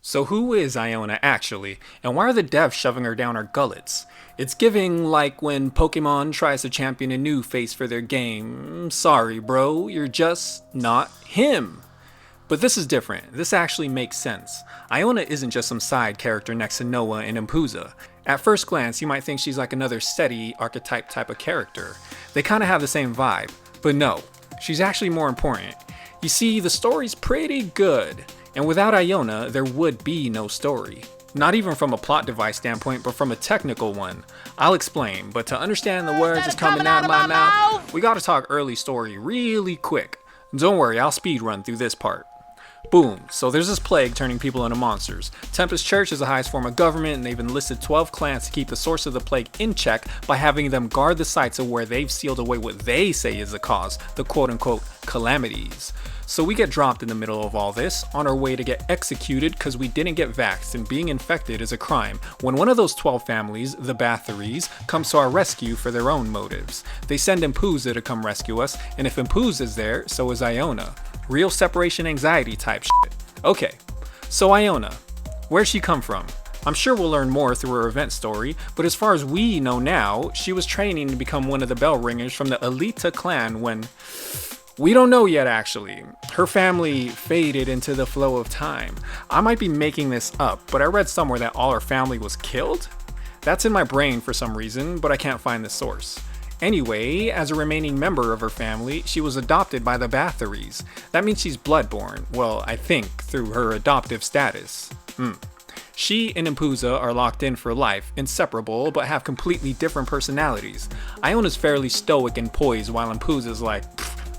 So who is Aiona actually, and why are the devs shoving her down our gullets? It's giving like when Pokemon tries to champion a new face for their game. Sorry bro, you're just not him. But this is different. This actually makes sense. Aiona isn't just some side character next to Noah and Impuza. At first glance, you might think she's like another steady archetype type of character. They kinda have the same vibe, but no, she's actually more important. You see, the story's pretty good, and without Aiona, there would be no story. Not even from a plot device standpoint, but from a technical one. I'll explain, but to understand the words that's coming out of my mouth, we gotta talk early story really quick. Don't worry, I'll speed run through this part. Boom, so there's this plague turning people into monsters. Tempest Church is the highest form of government, and they've enlisted 12 clans to keep the source of the plague in check by having them guard the sites of where they've sealed away what they say is the cause, the quote-unquote calamities. So we get dropped in the middle of all this, on our way to get executed because we didn't get vaxxed, and being infected is a crime, when one of those 12 families, the Bathories, comes to our rescue for their own motives. They send Impuza to come rescue us, and if Impuza's there, so is Aiona. Real separation anxiety type shit. Okay, so Aiona, where'd she come from? I'm sure we'll learn more through her event story, but as far as we know now, she was training to become one of the bell ringers from the Elita clan when... We don't know yet actually. Her family faded into the flow of time. I might be making this up, but I read somewhere that all her family was killed? That's in my brain for some reason, but I can't find the source. Anyway, as a remaining member of her family, she was adopted by the Bathories. That means she's bloodborne, well, I think, through her adoptive status. She and Impuza are locked in for life, inseparable, but have completely different personalities. Iona's fairly stoic and poised, while Impuza's like,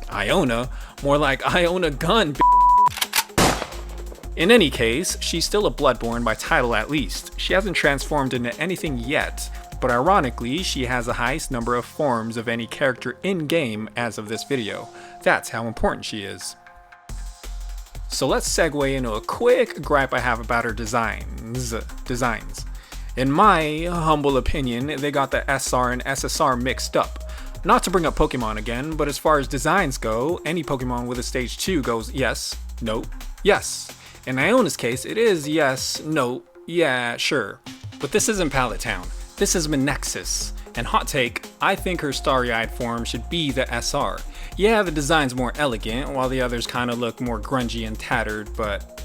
Aiona? More like Iona gun, In any case, she's still a bloodborne by title at least. She hasn't transformed into anything yet, but ironically, she has the highest number of forms of any character in-game as of this video. That's how important she is. So let's segue into a quick gripe I have about her designs. In my humble opinion, they got the SR and SSR mixed up. Not to bring up Pokemon again, but as far as designs go, any Pokemon with a stage 2 goes yes, no, yes. In Iona's case, it is yes, no, yeah, sure. But this isn't Pallet Town. This is Manexus, and hot take, I think her starry-eyed form should be the SR. Yeah, the design's more elegant, while the others kinda look more grungy and tattered, but...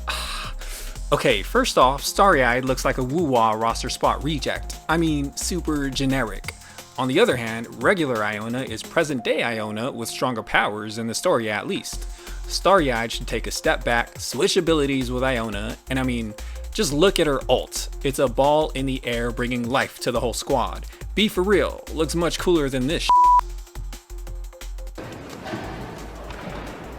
Okay, first off, starry-eyed looks like a woo-wah roster spot reject. I mean, super generic. On the other hand, regular Aiona is present-day Aiona with stronger powers in the story at least. Starry-eyed should take a step back, switch abilities with Aiona, and I mean, just look at her ult. It's a ball in the air bringing life to the whole squad. Be for real, looks much cooler than this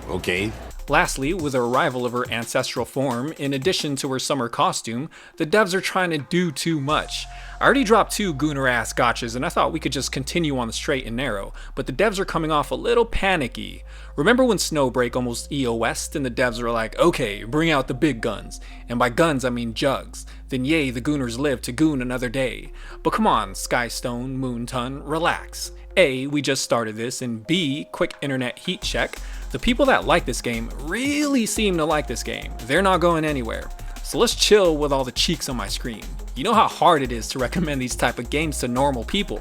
Okay. Lastly, with the arrival of her ancestral form, in addition to her summer costume, the devs are trying to do too much. I already dropped 2 gooner-ass gotchas and I thought we could just continue on the straight and narrow, but the devs are coming off a little panicky. Remember when Snowbreak almost EOS'd and the devs were like, okay, bring out the big guns. And by guns I mean jugs. Then yay, the gooners live to goon another day. But come on, Skystone, Moonton, relax. A, we just started this, and B, quick internet heat check. The people that like this game really seem to like this game. They're not going anywhere. So let's chill with all the cheeks on my screen. You know how hard it is to recommend these type of games to normal people.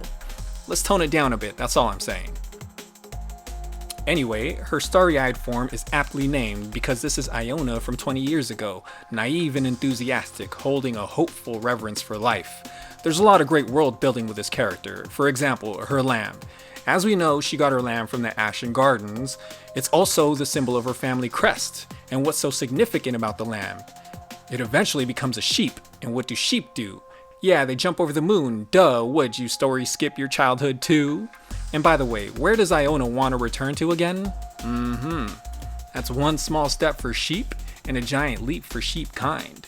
Let's tone it down a bit, that's all I'm saying. Anyway, her starry-eyed form is aptly named because this is Aiona from 20 years ago, naive and enthusiastic, holding a hopeful reverence for life. There's a lot of great world building with this character. For example, her lamb. As we know, she got her lamb from the Ashen Gardens. It's also the symbol of her family crest. And what's so significant about the lamb? It eventually becomes a sheep. And what do sheep do? Yeah, they jump over the moon. Duh, would you story skip your childhood too? And by the way, where does Aiona want to return to again? That's one small step for sheep and a giant leap for sheep kind.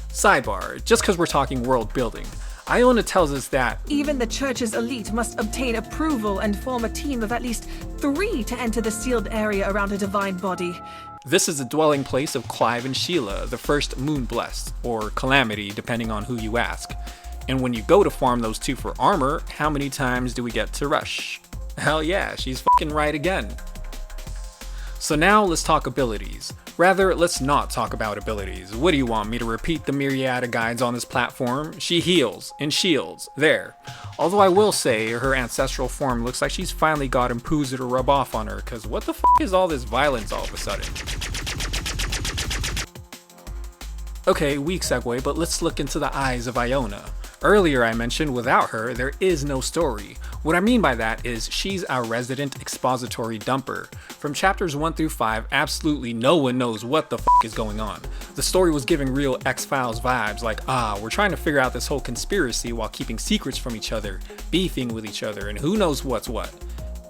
Sidebar, just because we're talking world building, Aiona tells us that even the church's elite must obtain approval and form a team of at least 3 to enter the sealed area around a divine body. this is the dwelling place of Clive and Sheila, the first Moonblessed, or Calamity depending on who you ask. And when you go to farm those two for armor, how many times do we get to Rush? Hell yeah, she's fucking right again. So now let's talk abilities. Rather, let's not talk about abilities. What do you want me to repeat the myriad of guides on this platform? She heals and shields. There. Although I will say, her ancestral form looks like she's finally got Impuza to rub off on her, cause what the f is all this violence all of a sudden? Okay, weak segue, but let's look into the eyes of Aiona. Earlier I mentioned without her, there is no story. What I mean by that is she's our resident expository dumper. From chapters 1 through 5, absolutely no one knows what the f is going on. The story was giving real X-Files vibes, like, we're trying to figure out this whole conspiracy while keeping secrets from each other, beefing with each other, and who knows what's what.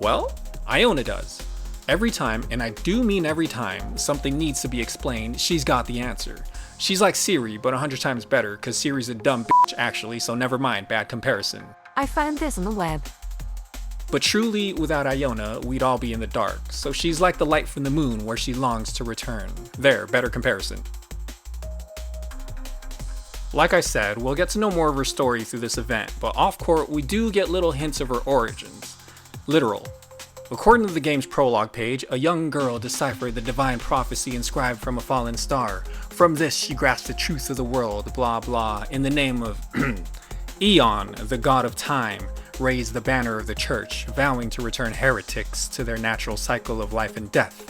Well, Aiona does. Every time, and I do mean every time, something needs to be explained, she's got the answer. She's like Siri, but 100 times better, cause Siri's a dumb bitch actually, so never mind, bad comparison. I found this on the web. But truly, without Aiona, we'd all be in the dark, so she's like the light from the moon where she longs to return. There, better comparison. Like I said, we'll get to know more of her story through this event, but off-court we do get little hints of her origins. Literal. According to the game's prologue page, a young girl deciphered the divine prophecy inscribed from a fallen star. From this she grasped the truth of the world, blah blah, in the name of Aeon, the god of time, raised the banner of the church, vowing to return heretics to their natural cycle of life and death.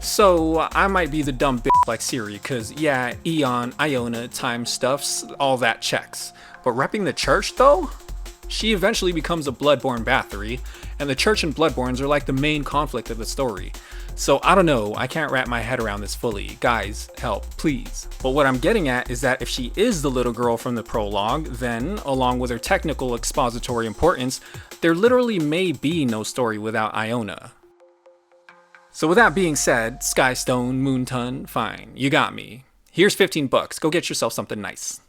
So, I might be the dumb bitch like Siri, cause yeah, Aeon, Aiona, time stuffs, all that checks. But repping the church though? She eventually becomes a Bloodborne Bathory, and the church and Bloodborns are like the main conflict of the story. So I don't know, I can't wrap my head around this fully. Guys, help, please. But what I'm getting at is that if she is the little girl from the prologue, then, along with her technical expository importance, there literally may be no story without Aiona. So with that being said, Skystone, Moontun, fine, you got me. Here's $15, go get yourself something nice.